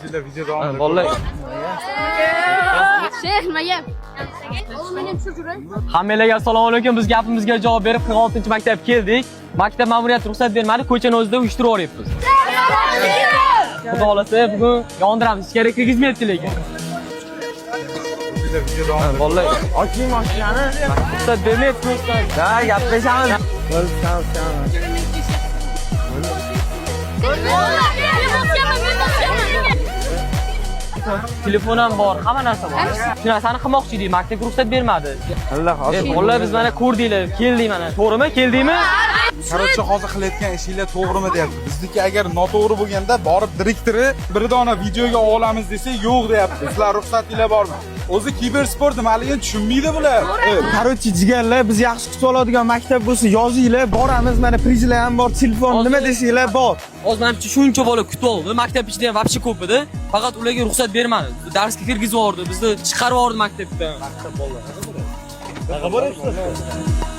Sizlar video davom Vallahi Sheyx nimaga? Oğlum cho'chirang. hammalarga assalomu alaykum. Biz gapimizga javob berib 46-maktabga keldik. Maktab ma'muriyati ruxsat bermadi, ko'chani o'zida uyushtirib oryapmiz. Xudo xolasa bugun yondiramiz. Ichkariga kirgizmayapti lekin. Sizlar video davom Vallahi oching mashinani. Ruxsat bermayapti ustoz. Ha, gaplashamiz. Telefon ham bor, hamma narsa bor. Shu narsani qilmoqchi edik, maktabga ruxsat bermadi. Allah Vallahi biz mana ko'rdinglar, keldik mana. To'g'rimi? Keldingmi? Qaroqchi hozir qilayotgan ishinglar to'g'rimi deyapti. Bizniki agar noto'g'ri bo'lganda borib direktori bir dona videoga olamiz desa yo'q deyapti. Sizlar ruxsatinglar bormi? O'zi kibersport nimaligini tushunmaydi bular. Qaroqchi jigarlar, biz yaxshi kutib oladigan maktab bo'lsa yozinglar, boramiz. Mana prizlar ham bor, telefon nima desanglar bor. Hozir menimcha shuncha bola kutib oldi. Maktab ichida ham vobshe ko'p edi. Faqat ularga ruxsat bermadi. Darsga kirgizib yubordi, bizni chiqarib yubordi maktabdan. Maktab bolalar. Nima bo'lyapti?